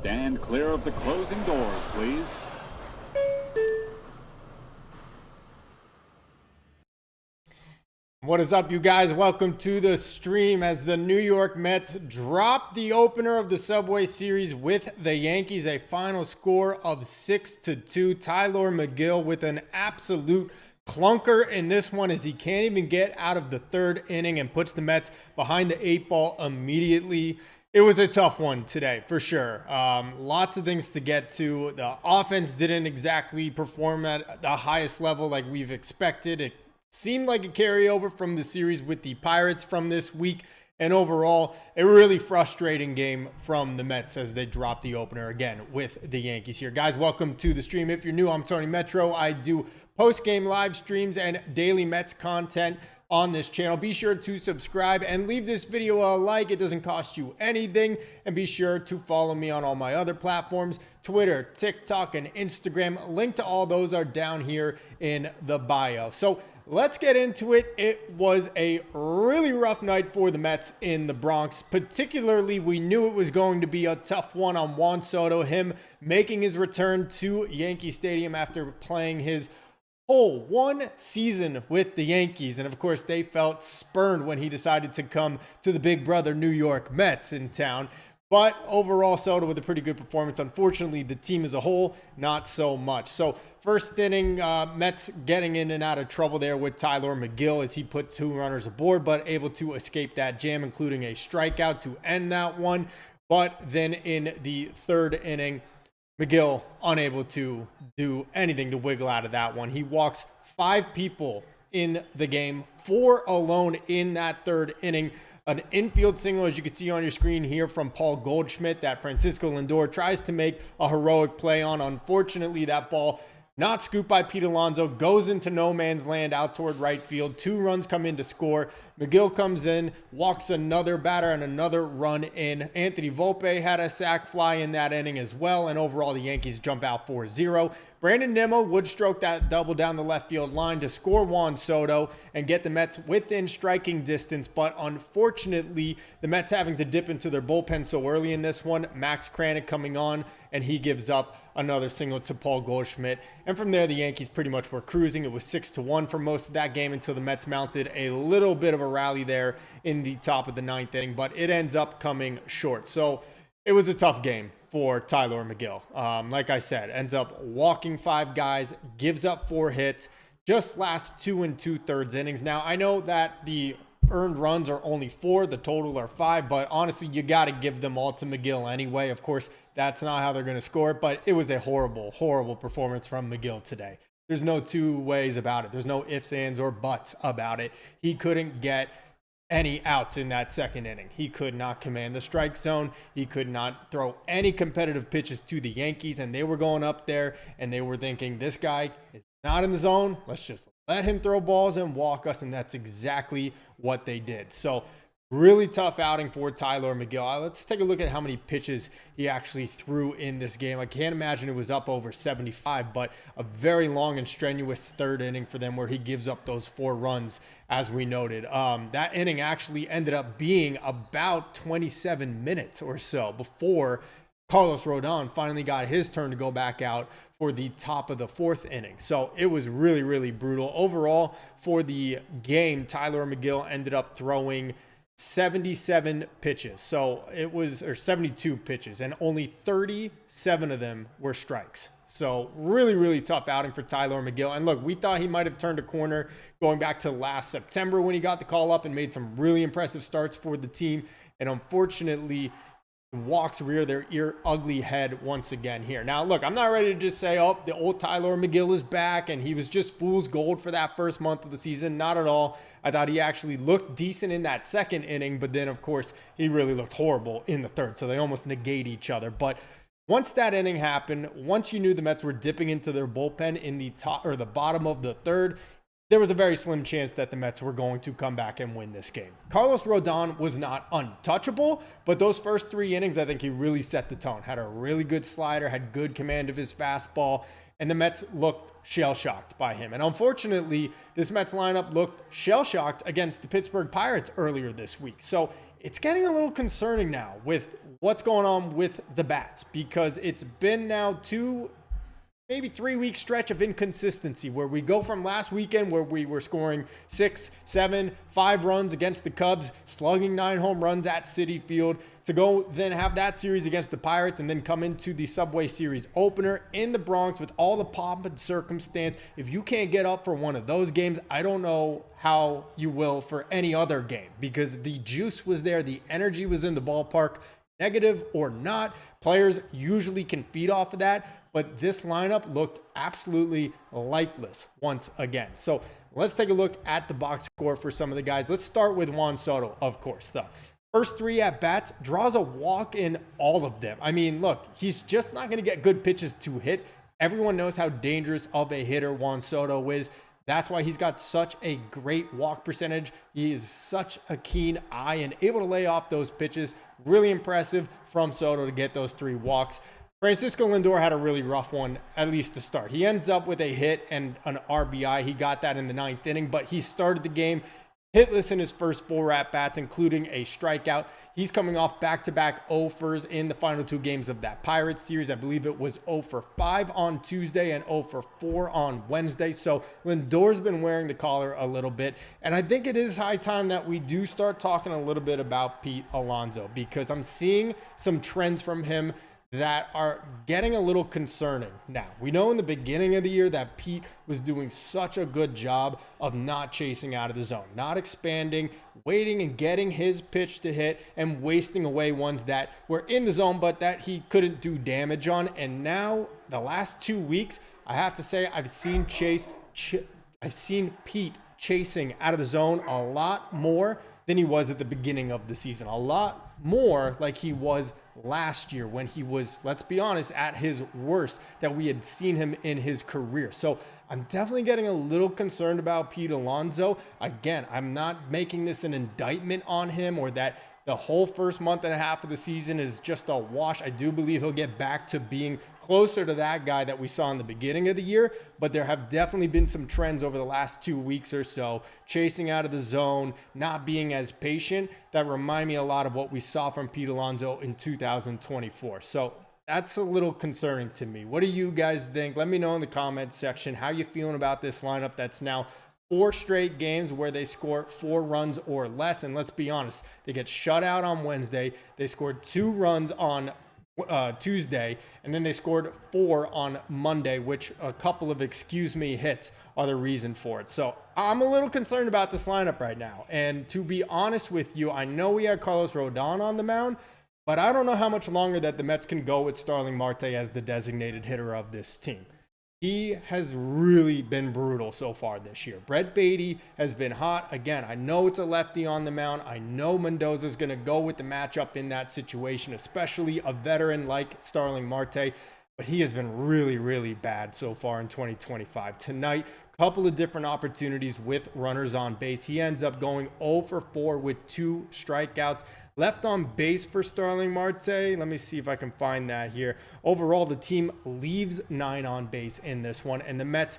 Stand clear of the closing doors, please. What is up, you guys? Welcome to the stream as the New York Mets drop the opener of the Subway Series with the Yankees, a final score of 6-2. Tylor Megill with an absolute clunker in this one as he can't even get out of the third inning and puts the Mets behind the 8-ball immediately. It was a tough one today, for sure. Lots of things to get to. The offense didn't exactly perform at the highest level like we've expected. It seemed like a carryover from the series with the Pirates from this week. And overall, a really frustrating game from the Mets as they drop the opener again with the Yankees here. Guys, welcome to the stream. If you're new, I'm Tony Metro. I do post-game live streams and daily Mets content on this channel. Be sure to subscribe and leave this video a like. It doesn't cost you anything. And be sure to follow me on all my other platforms, Twitter, TikTok, and Instagram. Link to all those are down here in the bio. So let's get into it. It was a really rough night for the Mets in the Bronx. Particularly, we knew it was going to be a tough one on Juan Soto, him making his return to Yankee Stadium after playing his whole one season with the Yankees. And of course, they felt spurned when he decided to come to the big brother New York Mets in town. But overall, Soto with a pretty good performance. Unfortunately, the team as a whole, not so much. So first inning, Mets getting in and out of trouble there with Tylor Megill as he put 2 runners aboard, but able to escape that jam, including a strikeout to end that one. But then in the third inning, Megill unable to do anything to wiggle out of that one. He walks 5 people in the game, 4 alone in that third inning. An infield single, as you can see on your screen here, from Paul Goldschmidt that Francisco Lindor tries to make a heroic play on. Unfortunately, that ball not scooped by Pete Alonso, goes into no man's land out toward right field. 2 runs come in to score. Megill comes in, walks another batter and another run in. Anthony Volpe had a sac fly in that inning as well, and overall the Yankees jump out 4-0. Brandon Nimmo would stroke that double down the left field line to score Juan Soto and get the Mets within striking distance, but unfortunately, the Mets having to dip into their bullpen so early in this one. Max Kranick coming on, and he gives up another single to Paul Goldschmidt. And from there, the Yankees pretty much were cruising. It was 6-1 for most of that game until the Mets mounted a little bit of a rally there in the top of the 9th inning, but it ends up coming short. So it was a tough game for Tylor Megill. Like I said, ends up walking 5 guys, gives up 4 hits, just lasts 2 2/3 innings. Now, I know that the earned runs are only 4, the total are 5, but honestly, you got to give them all to Megill anyway. Of course, that's not how they're going to score it, but it was a horrible, horrible performance from Megill today. There's no 2 ways about it. There's no ifs, ands, or buts about it. He couldn't get any outs in that second inning. He could not command the strike zone. He could not throw any competitive pitches to the Yankees, and they were going up there and they were thinking, this guy is not in the zone. Let's just let him throw balls and walk us, and that's exactly what they did. So really tough outing for Tylor Megill. Let's take a look at how many pitches he actually threw in this game. I can't imagine it was up over 75, but a very long and strenuous third inning for them where he gives up those 4 runs, as we noted. That inning actually ended up being about 27 minutes or so before Carlos Rodon finally got his turn to go back out for the top of the 4th inning. So it was really, really brutal. Overall, for the game, Tylor Megill ended up throwing 77 pitches. So it was, or 72 pitches, and only 37 of them were strikes. So really, really tough outing for Tylor Megill. And look, we thought he might have turned a corner going back to last September when he got the call up and made some really impressive starts for the team. And unfortunately, walks rear their ugly head once again here. Now, look, I'm not ready to just say, oh, the old Tylor Megill is back and he was just fool's gold for that first month of the season. Not at all. I thought he actually looked decent in that second inning, but then, of course, he really looked horrible in the third. So they almost negate each other. But once that inning happened, once you knew the Mets were dipping into their bullpen in the top or the bottom of the third, there was a very slim chance that the Mets were going to come back and win this game. Carlos Rodon was not untouchable, but those first 3 innings, I think he really set the tone. Had a really good slider, had good command of his fastball, and the Mets looked shell-shocked by him. And unfortunately, this Mets lineup looked shell-shocked against the Pittsburgh Pirates earlier this week. So it's getting a little concerning now with what's going on with the bats, because it's been now maybe 3 week stretch of inconsistency where we go from last weekend where we were scoring 6, 7, 5 runs against the Cubs, slugging 9 home runs at Citi Field, to go then have that series against the Pirates and then come into the Subway Series opener in the Bronx with all the pomp and circumstance. If you can't get up for one of those games, I don't know how you will for any other game, because the juice was there, the energy was in the ballpark. Negative or not, players usually can feed off of that, but this lineup looked absolutely lifeless once again. So let's take a look at the box score for some of the guys. Let's start with Juan Soto, of course. The first 3 at-bats, draws a walk in all of them. I mean, look, he's just not going to get good pitches to hit. Everyone knows how dangerous of a hitter Juan Soto is. That's why he's got such a great walk percentage. He is such a keen eye and able to lay off those pitches. Really impressive from Soto to get those 3 walks. Francisco Lindor had a really rough one, at least to start. He ends up with a hit and an RBI. He got that in the 9th inning, but he started the game hitless in his first 4 at-bats, including a strikeout. He's coming off back-to-back 0-fers in the final 2 games of that Pirates series. I believe it was 0 for 5 on Tuesday and 0 for 4 on Wednesday. So Lindor's been wearing the collar a little bit. And I think it is high time that we do start talking a little bit about Pete Alonso, because I'm seeing some trends from him that are getting a little concerning. Now, we know in the beginning of the year that Pete was doing such a good job of not chasing out of the zone, not expanding, waiting and getting his pitch to hit and wasting away ones that were in the zone but that he couldn't do damage on. And now, the last 2 weeks, I have to say I've seen Pete chasing out of the zone a lot more than he was at the beginning of the season. A lot more like he was last year when he was, let's be honest, at his worst that we had seen him in his career. So I'm definitely getting a little concerned about Pete Alonso. Again, I'm not making this an indictment on him or that the whole first month and a half of the season is just a wash. I do believe he'll get back to being closer to that guy that we saw in the beginning of the year, but there have definitely been some trends over the last 2 weeks or so, chasing out of the zone, not being as patient, that remind me a lot of what we saw from Pete Alonso in 2024. So that's a little concerning to me. What do you guys think? Let me know in the comments section how you feeling about this lineup that's now 4 straight games where they score 4 runs or less. And let's be honest, they get shut out on Wednesday. They scored 2 runs on Tuesday, and then they scored 4 on Monday, which a couple of excuse me hits are the reason for it. So I'm a little concerned about this lineup right now. And to be honest with you, I know we had Carlos Rodon on the mound, but I don't know how much longer that the Mets can go with Starling Marte as the designated hitter of this team. He has really been brutal so far this year. Brett Beatty has been hot. Again, I know it's a lefty on the mound. I know Mendoza's going to go with the matchup in that situation, especially a veteran like Starling Marte. But he has been really, really bad so far in 2025. Tonight, a couple of different opportunities with runners on base. He ends up going 0 for 4 with 2 strikeouts. Left on base for Starling Marte. Let me see if I can find that here. Overall, the team leaves 9 on base in this one, and the Mets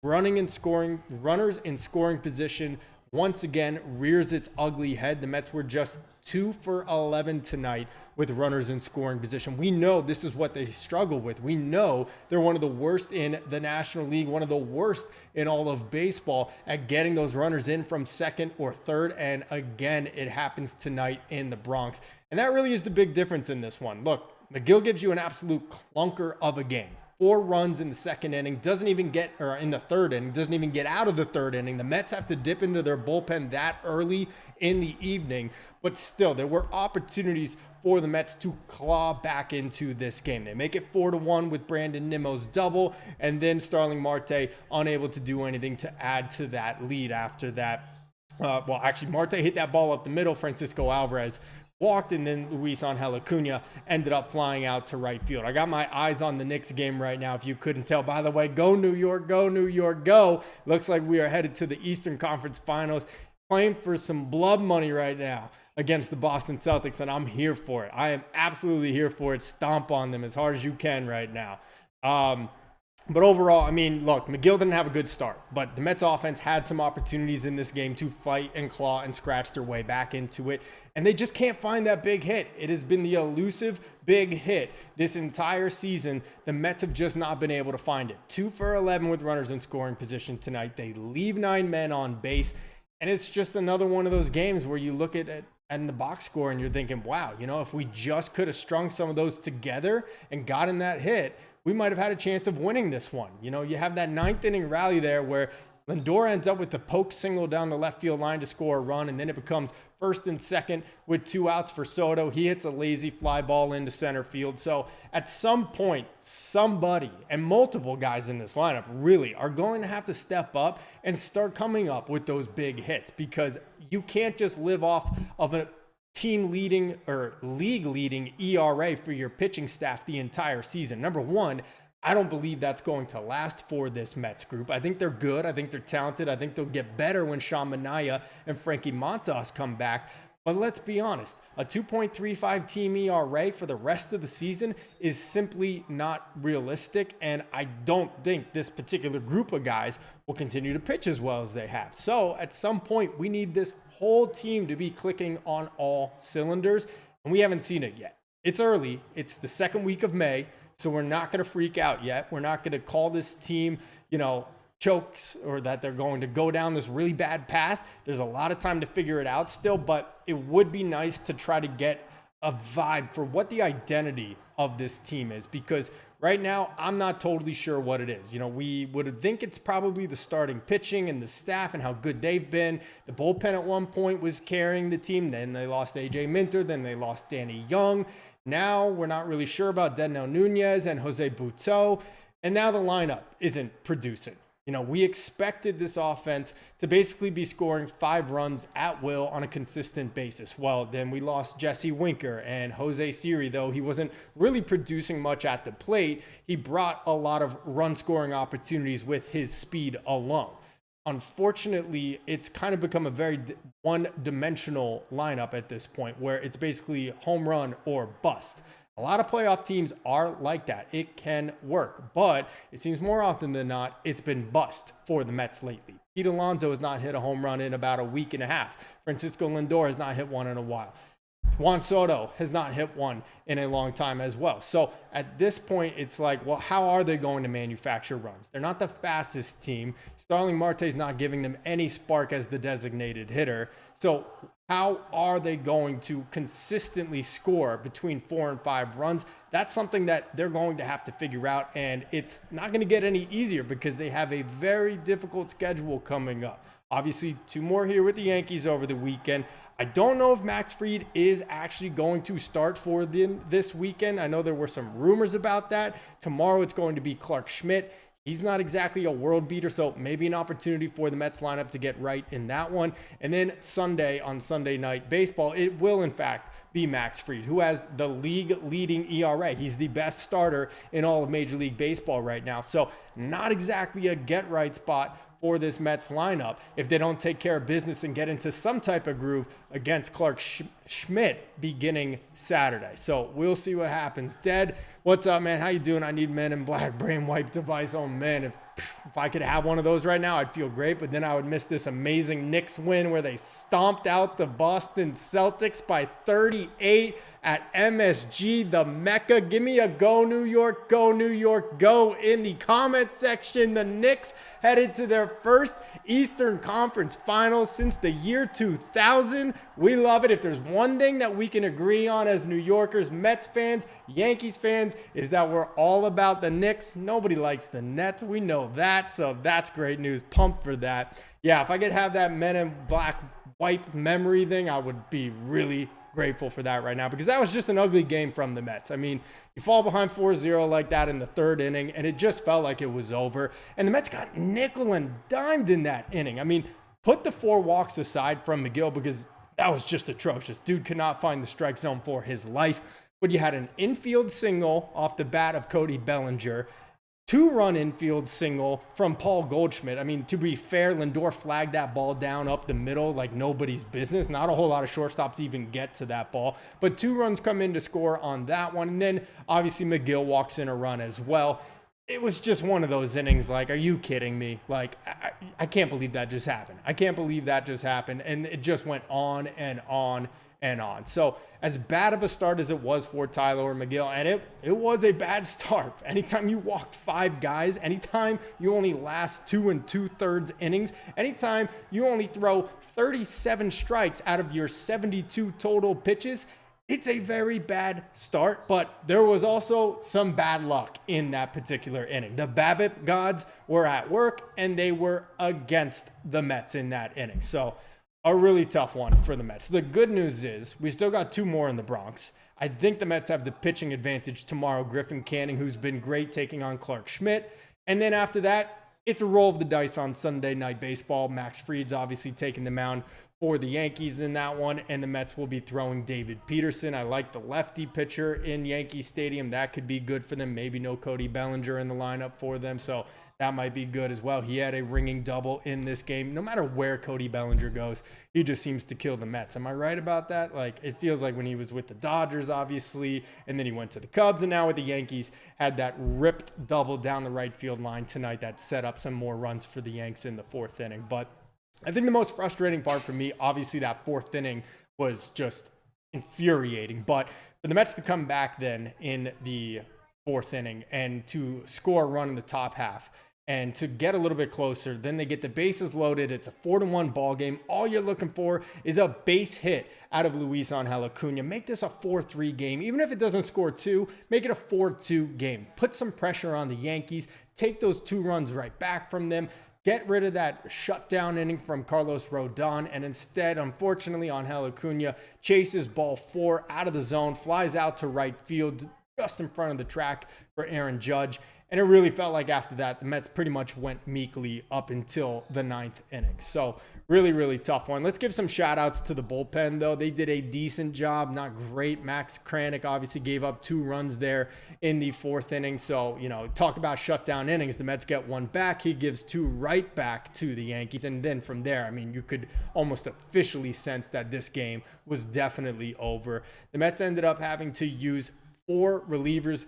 runners in scoring position once again rears its ugly head. The Mets were just 2 for 11 tonight with runners in scoring position. We know this is what they struggle with. We know they're one of the worst in the National League, one of the worst in all of baseball at getting those runners in from second or third. And again, it happens tonight in the Bronx. And that really is the big difference in this one. Look, McGill gives you an absolute clunker of a game. 4 runs in the second inning, in the third inning, doesn't even get out of the third inning. The Mets have to dip into their bullpen that early in the evening, but still, there were opportunities for the Mets to claw back into this game. They make it 4-1 with Brandon Nimmo's double, and then Starling Marte unable to do anything to add to that lead after that. Marte hit that ball up the middle. Francisco Alvarez walked, and then Luis Angel Acuna ended up flying out to right field. I got my eyes on the Knicks game right now, if you couldn't tell. By the way, go New York, go New York, go. Looks like we are headed to the Eastern Conference Finals, playing for some blood money right now against the Boston Celtics, and I'm here for it. I am absolutely here for it. Stomp on them as hard as you can right now. But overall, I mean, look, McGill didn't have a good start, but the Mets offense had some opportunities in this game to fight and claw and scratch their way back into it, and they just can't find that big hit. It has been the elusive big hit this entire season. The Mets have just not been able to find it. 2 for 11 with runners in scoring position tonight. They leave 9 men on base, and it's just another one of those games where you look at it and the box score and you're thinking, wow, if we just could have strung some of those together and gotten that hit, we might have had a chance of winning this one. You have that 9th inning rally there where Lindor ends up with the poke single down the left field line to score a run, and then it becomes 1st and 2nd with 2 outs for Soto. He hits a lazy fly ball into center field. So at some point, somebody and multiple guys in this lineup really are going to have to step up and start coming up with those big hits, because you can't just live off of a team leading or league leading ERA for your pitching staff the entire season. Number one, I don't believe that's going to last for this Mets group. I think they're good. I think they're talented. I think they'll get better when Sean Manaea and Frankie Montas come back. But let's be honest, a 2.35 team ERA for the rest of the season is simply not realistic. And I don't think this particular group of guys will continue to pitch as well as they have. So at some point, we need this whole team to be clicking on all cylinders, and we haven't seen it yet. It's early. It's the 2nd week of May, so we're not going to freak out yet. We're not going to call this team, chokes, or that they're going to go down this really bad path. There's a lot of time to figure it out still, but it would be nice to try to get a vibe for what the identity of this team is, because right now, I'm not totally sure what it is. We would think it's probably the starting pitching and the staff and how good they've been. The bullpen at one point was carrying the team. Then they lost A.J. Minter. Then they lost Danny Young. Now we're not really sure about Denno Nunez and Jose Butto. And now the lineup isn't producing. We expected this offense to basically be scoring 5 runs at will on a consistent basis. Well, then we lost Jesse Winker and Jose Siri, though he wasn't really producing much at the plate. He brought a lot of run scoring opportunities with his speed alone. Unfortunately, it's kind of become a very one-dimensional lineup at this point, where it's basically home run or bust. A lot of playoff teams are like that. It can work, but it seems more often than not, it's been bust for the Mets lately. Pete Alonso has not hit a home run in about a week and a half. Francisco Lindor has not hit one in a while. Juan Soto has not hit one in a long time as well. So at this point, it's like, well, how are they going to manufacture runs? They're not the fastest team. Starling Marte's not giving them any spark as the designated hitter. So how are they going to consistently score between 4 and 5 runs? That's something that they're going to have to figure out, and it's not going to get any easier because they have a very difficult schedule coming up. Obviously, 2 more here with the Yankees over the weekend. I don't know if Max Fried is actually going to start for them this weekend. I know there were some rumors about that. Tomorrow it's going to be Clark Schmidt. He's not exactly a world beater, so maybe an opportunity for the Mets lineup to get right in that one. And then Sunday, on Sunday Night Baseball, it will in fact be Max Fried, who has the league-leading ERA. He's the best starter in all of Major League Baseball right now. So not exactly a get-right spot for this Mets lineup if they don't take care of business and get into some type of groove against Clark Schmidt beginning Saturday. So we'll see what happens. Dead, what's up, man? How you doing? I need Men in Black brain wipe device. Oh, man, if I could have one of those right now, I'd feel great, but then I would miss this amazing Knicks win where they stomped out the Boston Celtics by 38 at MSG, the Mecca. Give me a go, New York, go, New York, go in the comment section. The Knicks headed to their first Eastern Conference Finals since the year 2000. We love it. If there's one thing that we can agree on as New Yorkers, Mets fans, Yankees fans, is that we're all about the Knicks. Nobody likes the Nets. We know that, so that's great news. Pumped for that. Yeah, if I could have that Men in Black wipe memory thing, I would be really grateful for that right now, because that was just an ugly game from the Mets. I mean, you fall behind 4-0 like that in the 3rd inning, and it just felt like it was over. And the Mets got nickel and dimed in that inning. I mean, put the 4 walks aside from McGill, because that was just atrocious. Dude could not find the strike zone for his life. But you had an infield single off the bat of Cody Bellinger, 2-run infield single from Paul Goldschmidt. I mean, to be fair, Lindor flagged that ball down up the middle like nobody's business. Not a whole lot of shortstops even get to that ball. But 2 runs come in to score on that one. And then, obviously, McGill walks in a run as well. it was just one of those innings. Like, are you kidding me? Like, I can't believe that just happened. I can't believe that just happened. And it just went on and on and on. So as bad of a start as it was for Tyler McGill, and it was a bad start. Anytime you walked 5 guys, anytime you only last 2 2/3 innings, anytime you only throw 37 strikes out of your 72 total pitches, it's a very bad start, but there was also some bad luck in that particular inning. The BABIP gods were at work, and they were against the Mets in that inning. So a really tough one for the Mets. The good news is we still got 2 more in the Bronx. I think the Mets have the pitching advantage tomorrow. Griffin Canning, who's been great, taking on Clark Schmidt. And then after that, it's a roll of the dice on Sunday Night Baseball. Max Fried's obviously taking the mound for the Yankees in that one, and the Mets will be throwing David Peterson. I like the lefty pitcher in Yankee Stadium. That could be good for them. Maybe no Cody Bellinger in the lineup for them, so that might be good as well. He had a ringing double in this game. No matter where Cody Bellinger goes, he just seems to kill the Mets. Am I right about that? Like, it feels like when he was with the Dodgers, obviously, and then he went to the Cubs, and now with the Yankees, had that ripped double down the right field line tonight that set up some more runs for the Yanks in the 4th inning. But I think the most frustrating part for me, obviously that 4th inning was just infuriating. But for the Mets to come back then in the 4th inning and to score a run in the top half and to get a little bit closer, then they get the bases loaded. It's a 4-1 ball game. All you're looking for is a base hit out of Luis Angel Acuna. Make this a 4-3 game. Even if it doesn't score 2, make it a 4-2 game. Put some pressure on the Yankees. Take those 2 runs right back from them. Get rid of that shutdown inning from Carlos Rodon, and instead, unfortunately, Angel Acuna chases ball 4 out of the zone, flies out to right field just in front of the track for Aaron Judge. And it really felt like after that, the Mets pretty much went meekly up until the 9th inning. So really, really tough one. Let's give some shout outs to the bullpen, though. They did a decent job, not great. Max Kranick obviously gave up 2 runs there in the 4th inning. So, talk about shutdown innings. The Mets get 1 back. He gives 2 right back to the Yankees. And then from there, I mean, you could almost officially sense that this game was definitely over. The Mets ended up having to use 4 relievers.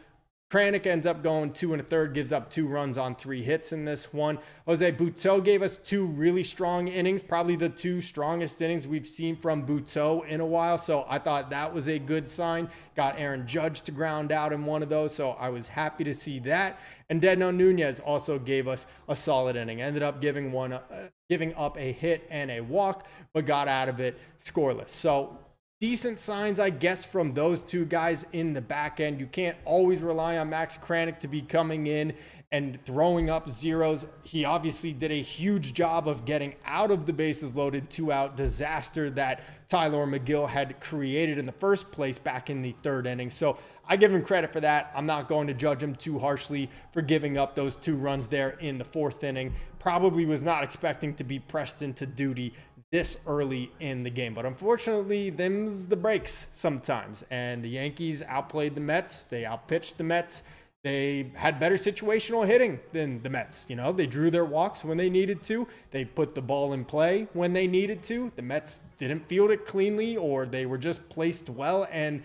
Kranick ends up going 2 1/3, gives up 2 runs on 3 hits in this one. Jose Butto gave us 2 really strong innings, probably the 2 strongest innings we've seen from Butto in a while. So I thought that was a good sign. Got Aaron Judge to ground out in one of those, so I was happy to see that. And Dedno Nunez also gave us a solid inning. Ended up giving up a hit and a walk, but got out of it scoreless. So decent signs, I guess, from those 2 guys in the back end. You can't always rely on Max Kranick to be coming in and throwing up zeros. He obviously did a huge job of getting out of the bases loaded 2-out disaster that Tyler McGill had created in the first place back in the 3rd inning. So I give him credit for that. I'm not going to judge him too harshly for giving up those 2 runs there in the 4th inning. Probably was not expecting to be pressed into duty this early in the game. But unfortunately, them's the breaks sometimes. And the Yankees outplayed the Mets. They outpitched the Mets. They had better situational hitting than the Mets. They drew their walks when they needed to. They put the ball in play when they needed to. The Mets didn't field it cleanly, or they were just placed well. And,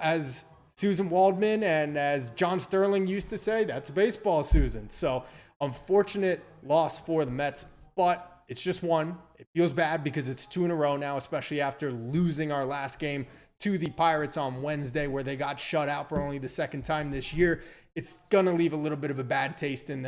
as Susan Waldman and as John Sterling used to say, that's baseball, Susan. So unfortunate loss for the Mets, but it's just one. It feels bad because it's 2 in a row now, especially after losing our last game to the Pirates on Wednesday, where they got shut out for only the 2nd time this year. It's going to leave a little bit of a bad taste in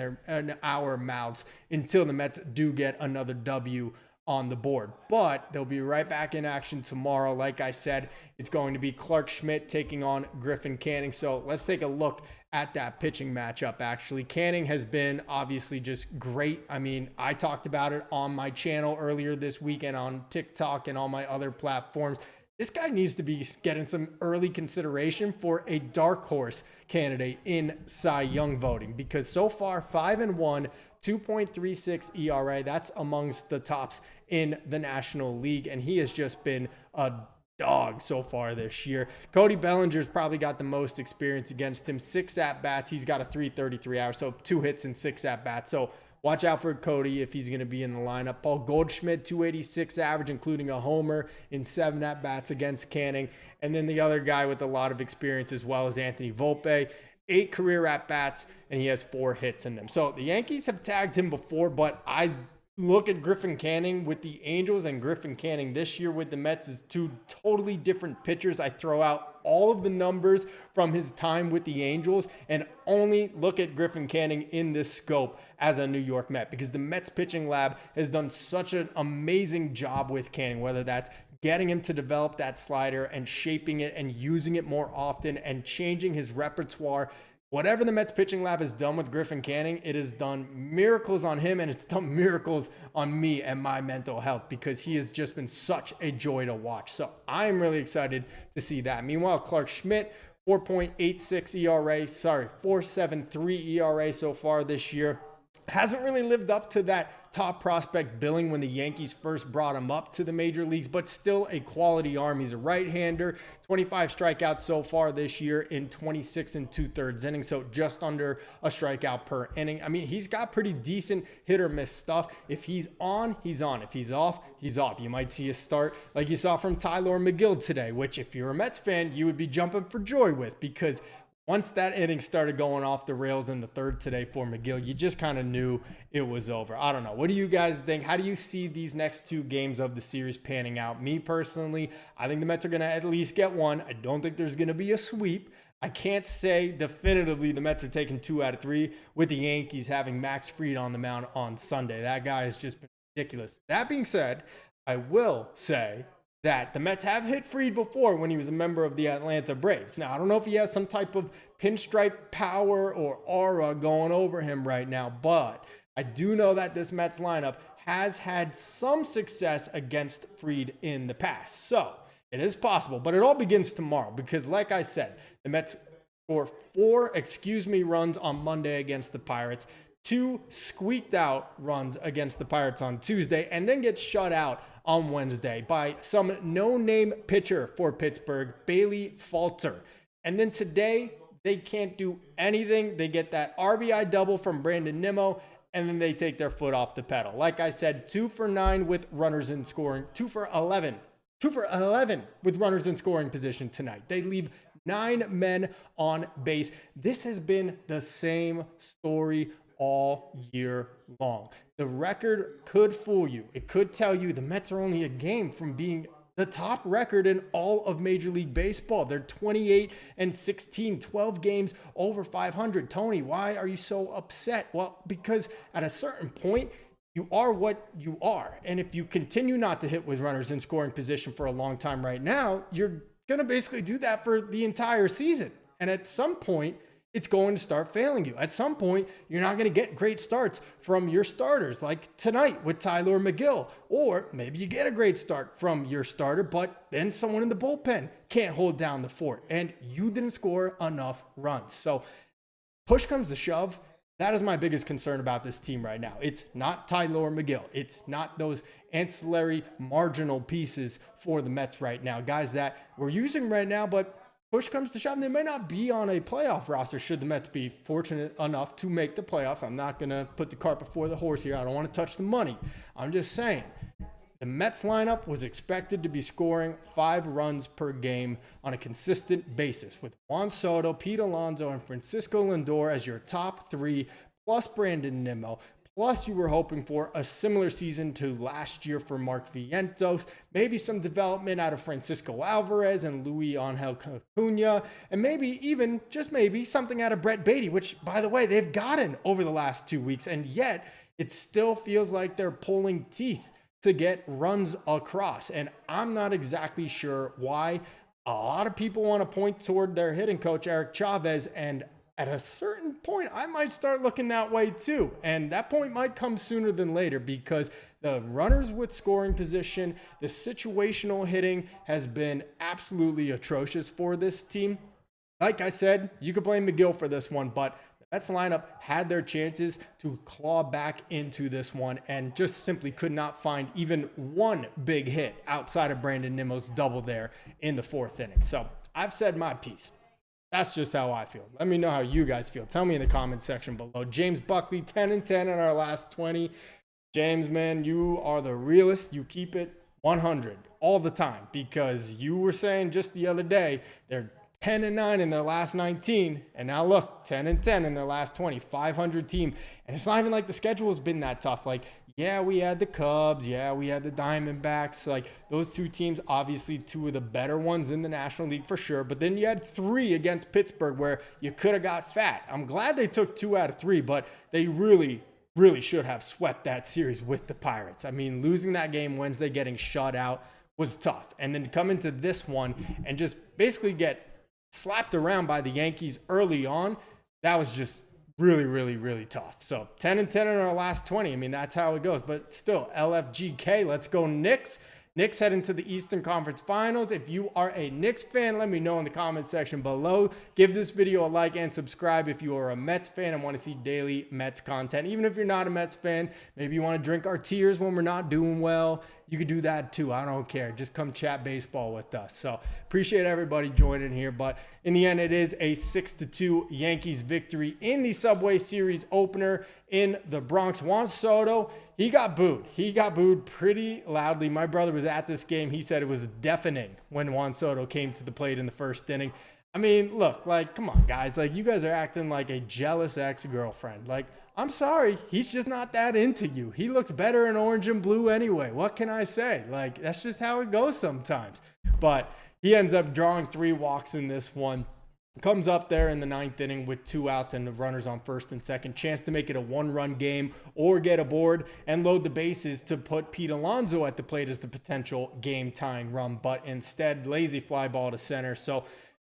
our mouths until the Mets do get another W on the board. But they'll be right back in action tomorrow. Like I said, it's going to be Clark Schmidt taking on Griffin Canning. So let's take a look at that pitching matchup. Actually, Canning has been obviously just great. I mean, I talked about it on my channel earlier this weekend on TikTok and all my other platforms. This guy needs to be getting some early consideration for a dark horse candidate in Cy Young voting, because so far 5-1, 2.36 ERA. That's amongst the tops in the National League, and he has just been a dog so far this year. Cody Bellinger's probably got the most experience against him. 6 at-bats. He's got a 3.33 hour, so 2 hits and 6 at-bats. So watch out for Cody if he's going to be in the lineup. Paul Goldschmidt, 286 average, including a homer in 7 at-bats against Canning. And then the other guy with a lot of experience as well is Anthony Volpe. 8 career at-bats, and he has 4 hits in them. So the Yankees have tagged him before, but I look at Griffin Canning with the Angels and Griffin Canning this year with the Mets is 2 totally different pitchers. I throw out all of the numbers from his time with the Angels and only look at Griffin Canning in this scope as a New York Met, because the Mets pitching lab has done such an amazing job with Canning, whether that's getting him to develop that slider and shaping it and using it more often and changing his repertoire. Whatever the Mets pitching lab has done with Griffin Canning, it has done miracles on him, and it's done miracles on me and my mental health, because he has just been such a joy to watch. So I'm really excited to see that. Meanwhile, Clark Schmidt, 4.86 ERA, 4.73 ERA so far this year. Hasn't really lived up to that top prospect billing when the Yankees first brought him up to the major leagues, but still a quality arm. He's a right-hander, 25 strikeouts so far this year in 26 2/3 innings, so just under a strikeout per inning. I mean, he's got pretty decent hit or miss stuff. If he's on, he's on. If he's off, he's off. You might see a start like you saw from Tyler McGill today, which if you're a Mets fan, you would be jumping for joy with, because once that inning started going off the rails in the third today for McGill, you just kind of knew it was over. I don't know. What do you guys think? How do you see these next 2 games of the series panning out? Me personally, I think the Mets are going to at least get one. I don't think there's going to be a sweep. I can't say definitively the Mets are taking 2 out of 3 with the Yankees having Max Fried on the mound on Sunday. That guy has just been ridiculous. That being said, I will say that the Mets have hit Fried before when he was a member of the Atlanta Braves. Now, I don't know if he has some type of pinstripe power or aura going over him right now, but I do know that this Mets lineup has had some success against Fried in the past. So it is possible, but it all begins tomorrow, because like I said, the Mets score 4 runs on Monday against the Pirates, 2 squeaked out runs against the Pirates on Tuesday, and then gets shut out on Wednesday by some no-name pitcher for Pittsburgh, Bailey Falter. And then today, they can't do anything. They get that RBI double from Brandon Nimmo, and then they take their foot off the pedal. Like I said, 2 for 9 with runners in scoring, 2 for 11 with runners in scoring position tonight. They leave 9 men on base. This has been the same story all year long. The record could fool you. It could tell you the Mets are only a game from being the top record in all of Major League Baseball. They're 28-16, 12 games over 500. Tony, why are you so upset? Well, because at a certain point, you are what you are. And if you continue not to hit with runners in scoring position for a long time right now, you're going to basically do that for the entire season. And at some point, it's going to start failing you. At some point, you're not going to get great starts from your starters, like tonight with Tyler McGill. Or maybe you get a great start from your starter, but then someone in the bullpen can't hold down the fort, and you didn't score enough runs. So push comes to shove. That is my biggest concern about this team right now. It's not Tyler McGill. It's not those ancillary marginal pieces for the Mets right now. Guys that we're using right now, but push comes to shove, they may not be on a playoff roster should the Mets be fortunate enough to make the playoffs. I'm not going to put the cart before the horse here. I don't want to touch the money. I'm just saying the Mets lineup was expected to be scoring 5 runs per game on a consistent basis with Juan Soto, Pete Alonso, and Francisco Lindor as your top 3, plus Brandon Nimmo. Plus, you were hoping for a similar season to last year for Mark Vientos, maybe some development out of Francisco Alvarez and Luis Angel Acuna, and maybe even, just maybe, something out of Brett Beatty, which, by the way, they've gotten over the last 2 weeks, and yet it still feels like they're pulling teeth to get runs across, and I'm not exactly sure why. A lot of people want to point toward their hitting coach, Eric Chavez, and at a certain point, I might start looking that way too. And that point might come sooner than later, because the runners with scoring position, the situational hitting has been absolutely atrocious for this team. Like I said, you could blame McGill for this one, but the Mets lineup had their chances to claw back into this one and just simply could not find even one big hit outside of Brandon Nimmo's double there in the 4th inning. So I've said my piece. That's just how I feel. Let me know how you guys feel. Tell me in the comment section below. James Buckley, 10-10 in our last 20. James, man, you are the realest. You keep it 100 all the time, because you were saying just the other day they're 10-9 in their last 19, and now look, 10-10 in their last 20, 500 team. And it's not even like the schedule has been that tough. Like, yeah, we had the Cubs, yeah, we had the Diamondbacks. Like, those two teams, obviously two of the better ones in the National League for sure. But then you had 3 against Pittsburgh where you could have got fat. I'm glad they took 2 out of 3, but they really should have swept that series with the Pirates. I mean, losing that game Wednesday, getting shut out was tough. And then to come into this one and just basically get slapped around by the Yankees early on, that was just really tough. So 10-10 in our last 20. I mean, that's how it goes. But still, LFGK, let's go Knicks. Knicks head into the Eastern Conference Finals. If you are a Knicks fan, let me know in the comment section below. Give this video a like and subscribe if you are a Mets fan and want to see daily Mets content. Even if you're not a Mets fan, maybe you want to drink our tears when we're not doing well, you could do that too. I don't care. Just come chat baseball with us. So appreciate everybody joining here. But in the end, it is a 6-2 Yankees victory in the Subway Series opener in the Bronx. Juan Soto, he got booed. He got booed pretty loudly. My brother was at this game. He said it was deafening when Juan Soto came to the plate in the first inning. I mean, look, like, come on, guys. Like, you guys are acting like a jealous ex-girlfriend. Like, I'm sorry. He's just not that into you. He looks better in orange and blue anyway. What can I say? Like, that's just how it goes sometimes. But he ends up drawing 3 walks in this one. Comes up there in the 9th inning with 2 outs and the runners on first and second. Chance to make it a 1-run game or get aboard and load the bases to put Pete Alonso at the plate as the potential game-tying run. But instead, lazy fly ball to center. So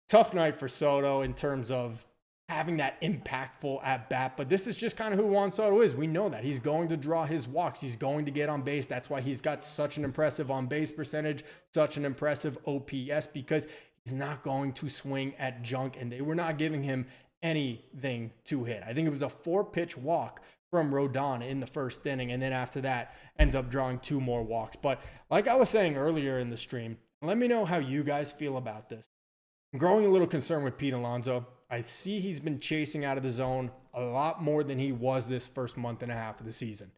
tough night for Soto in terms of having that impactful at bat. But this is just kind of who Juan Soto is. We know that he's going to draw his walks. He's going to get on base. That's why he's got such an impressive on base percentage, such an impressive OPS, because he's not going to swing at junk, and they were not giving him anything to hit. I think it was a 4-pitch walk from Rodon in the first inning, and then after that ends up drawing 2 more walks. But like I was saying earlier in the stream, let me know how you guys feel about this. I'm growing a little concerned with Pete Alonso. I see he's been chasing out of the zone a lot more than he was this first month and a half of the season.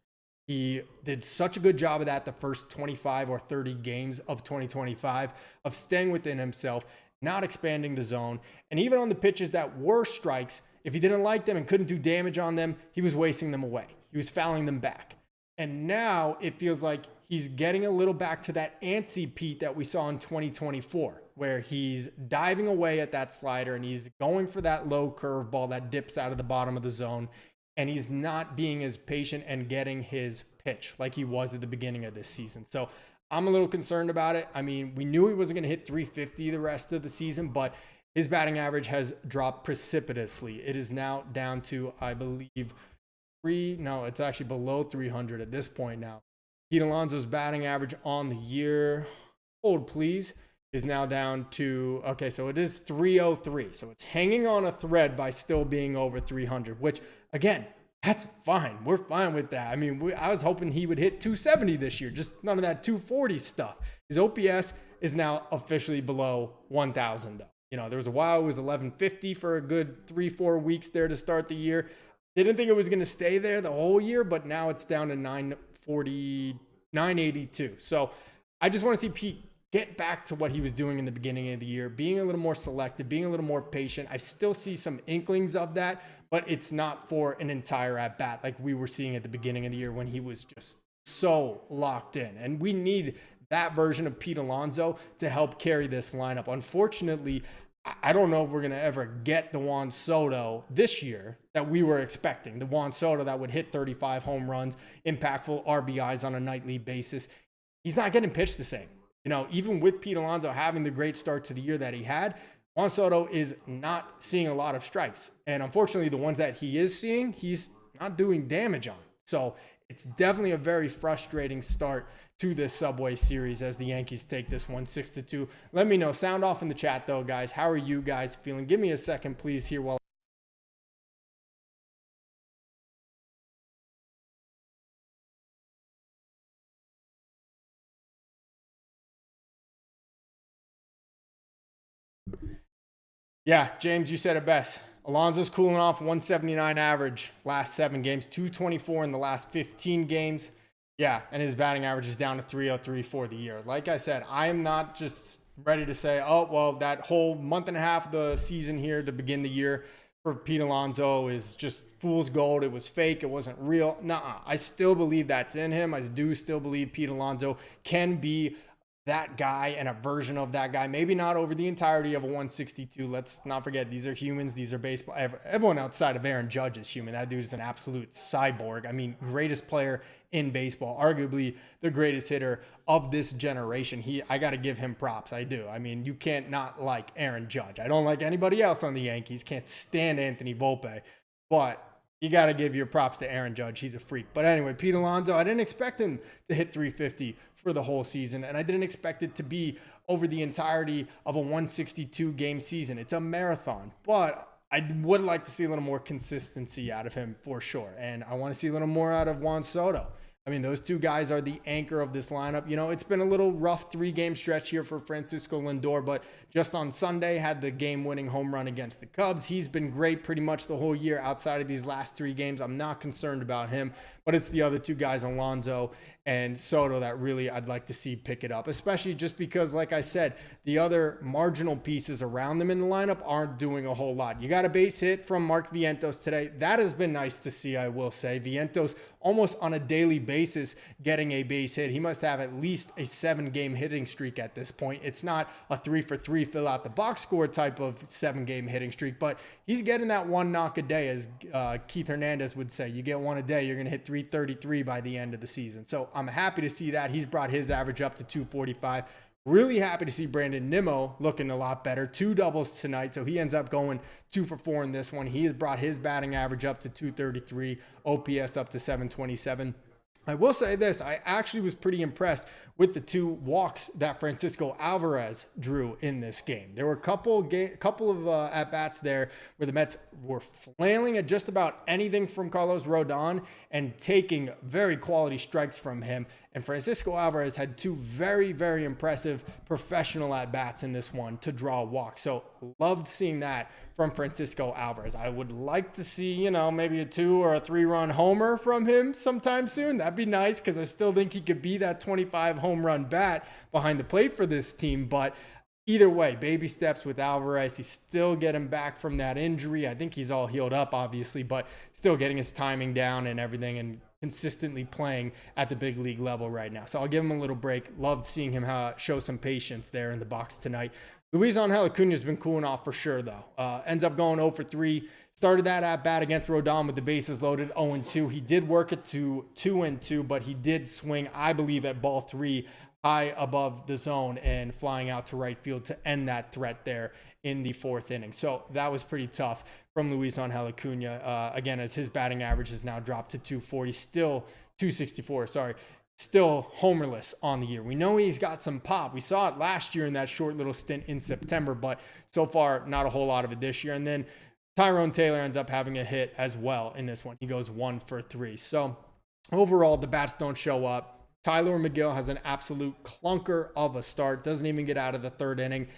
He did such a good job of that the first 25 or 30 games of 2025, of staying within himself, not expanding the zone. And even on the pitches that were strikes, if he didn't like them and couldn't do damage on them, he was wasting them away. He was fouling them back. And now it feels like he's getting a little back to that antsy Pete that we saw in 2024, where he's diving away at that slider and he's going for that low curveball that dips out of the bottom of the zone. And he's not being as patient and getting his pitch like he was at the beginning of this season. So I'm a little concerned about it. I mean, we knew he wasn't going to hit 350 the rest of the season, but his batting average has dropped precipitously. It is now down to, I believe, it's actually below 300 at this point now. Pete Alonso's batting average on the year, hold please, is now down to, okay, so it is 303. So it's hanging on a thread by still being over 300, which, again, that's fine. We're fine with that. I mean, I was hoping he would hit 270 this year, just none of that 240 stuff. His OPS is now officially below 1,000, though. You know, there was a while it was 1150 for a good 3-4 weeks there to start the year. Didn't think it was going to stay there the whole year, but now it's down to 940, 982. So I just want to see Pete get back to what he was doing in the beginning of the year, being a little more selective, being a little more patient. I still see some inklings of that, but it's not for an entire at-bat like we were seeing at the beginning of the year when he was just so locked in. And we need that version of Pete Alonso to help carry this lineup. Unfortunately, I don't know if we're going to ever get the Juan Soto this year that we were expecting. The Juan Soto that would hit 35 home runs, impactful RBIs on a nightly basis. He's not getting pitched the same. You know, even with Pete Alonso having the great start to the year that he had, Juan Soto is not seeing a lot of strikes. And unfortunately, the ones that he is seeing, he's not doing damage on. So it's definitely a very frustrating start to this Subway Series as the Yankees take this one 6-2. Let me know. Sound off in the chat, though, guys. How are you guys feeling? Give me a second, please, here while yeah, James, you said it best. Alonso's cooling off, 179 average last 7 games, 224 in the last 15 games. Yeah, and his batting average is down to 303 for the year. Like I said, I am not just ready to say, oh, well, that whole month and a half of the season here to begin the year for Pete Alonso is just fool's gold. It was fake. It wasn't real. Nuh-uh. I still believe that's in him. I do still believe Pete Alonso can be that guy and a version of that guy. Maybe not over the entirety of a 162. Let's not forget, these are humans. These are baseball. Everyone outside of Aaron Judge is human. That dude is an absolute cyborg. I mean, greatest player in baseball, arguably the greatest hitter of this generation. I got to give him props. I do. I mean, you can't not like Aaron Judge. I don't like anybody else on the Yankees. Can't stand Anthony Volpe, but you got to give your props to Aaron Judge. He's a freak. But anyway, Pete Alonso, I didn't expect him to hit 350 for the whole season, and I didn't expect it to be over the entirety of a 162 game season. It's a marathon, but I would like to see a little more consistency out of him for sure. And I want to see a little more out of Juan Soto. I mean, those two guys are the anchor of this lineup. You know, it's been a little rough 3-game stretch here for Francisco Lindor, but just on Sunday had the game-winning home run against the Cubs. He's been great pretty much the whole year outside of these last 3 games. I'm not concerned about him, but it's the other two guys, Alonso and Soto, that really I'd like to see pick it up, especially just because, like I said, the other marginal pieces around them in the lineup aren't doing a whole lot. You got a base hit from Mark Vientos today. That has been nice to see, I will say. Vientos almost on a daily basis getting a base hit. He must have at least a 7-game hitting streak at this point. It's not a 3-for-3 fill out the box score type of 7-game hitting streak, but he's getting that one knock a day, as Keith Hernandez would say. You get one a day, you're going to hit 333 by the end of the season. So I'm happy to see that. He's brought his average up to 245. Really happy to see Brandon Nimmo looking a lot better. 2 doubles tonight, so he ends up going 2 for 4 in this one. He has brought his batting average up to 233, OPS up to 727. I will say this, I actually was pretty impressed with the 2 walks that Francisco Alvarez drew in this game. There were a couple of at-bats there where the Mets were flailing at just about anything from Carlos Rodon and taking very quality strikes from him. And Francisco Alvarez had 2 very, very impressive professional at-bats in this one to draw a walk. So loved seeing that from Francisco Alvarez. I would like to see, maybe a 2 or a 3-run homer from him sometime soon. That'd be nice, because I still think he could be that 25 home run bat behind the plate for this team. But either way, baby steps with Alvarez. He's still getting back from that injury. I think he's all healed up, obviously, but still getting his timing down and everything, and consistently playing at the big league level right now. So I'll give him a little break. Loved seeing him show some patience there in the box tonight. Luis Angel Acuna has been cooling off for sure, though. Ends up going 0 for 3. Started that at bat against Rodon with the bases loaded, 0-2. He did work it to 2-2, but he did swing, I believe, at ball 3 high above the zone and flying out to right field to end that threat there in the 4th inning. So that was pretty tough from Luis Angel Acuna. Again, as his batting average has now dropped to 240, still 264, still homerless on the year. We know he's got some pop. We saw it last year in that short little stint in September, but so far not a whole lot of it this year. And then Tyrone Taylor ends up having a hit as well in this one. He goes 1 for 3. So overall, the bats don't show up. Tylor Megill has an absolute clunker of a start, doesn't even get out of the 3rd inning.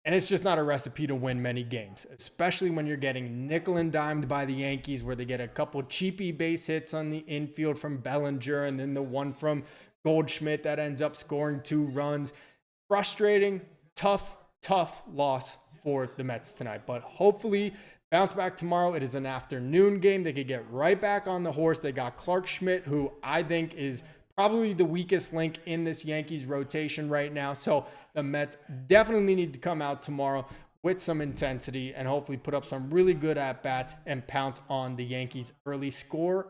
And it's just not a recipe to win many games, especially when you're getting nickel and dimed by the Yankees, where they get a couple cheapy base hits on the infield from Bellinger, and then the one from Goldschmidt that ends up scoring 2 runs. Frustrating, tough loss for the Mets tonight. But hopefully bounce back tomorrow. It is an afternoon game. They could get right back on the horse. They got Clark Schmidt, who I think is probably the weakest link in this Yankees rotation right now. So the Mets definitely need to come out tomorrow with some intensity and hopefully put up some really good at-bats and pounce on the Yankees early, score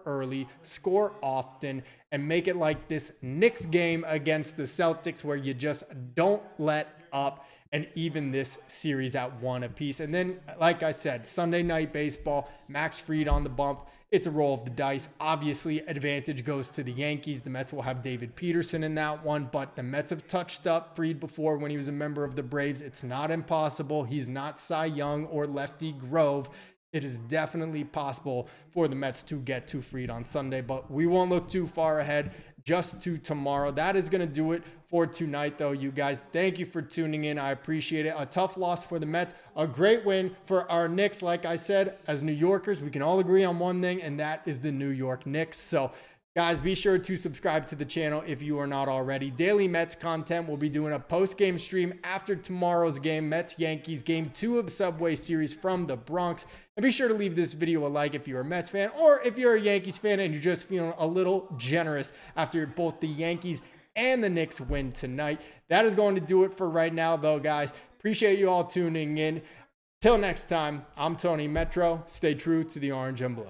often, and make it like this Knicks game against the Celtics, where you just don't let up, and even this series at 1 apiece. And then, like I said, Sunday night baseball, Max Fried on the bump. It's a roll of the dice. Obviously, advantage goes to the Yankees. The Mets will have David Peterson in that one, but the Mets have touched up Fried before when he was a member of the Braves. It's not impossible. He's not Cy Young or Lefty Grove. It is definitely possible for the Mets to get to Fried on Sunday, but we won't look too far ahead, just to tomorrow. That is going to do it for tonight, though, you guys. Thank you for tuning in. I appreciate it. A tough loss for the Mets, a great win for our Knicks. Like I said, as New Yorkers, we can all agree on one thing, and that is the New York Knicks. So Guys, be sure to subscribe to the channel if you are not already. Daily Mets content. We'll be doing a post-game stream after tomorrow's game, Mets-Yankees, Game 2 of the Subway Series from the Bronx. And be sure to leave this video a like if you're a Mets fan, or if you're a Yankees fan and you're just feeling a little generous after both the Yankees and the Knicks win tonight. That is going to do it for right now, though, guys. Appreciate you all tuning in. Till next time, I'm Tony Metro. Stay true to the orange and blue.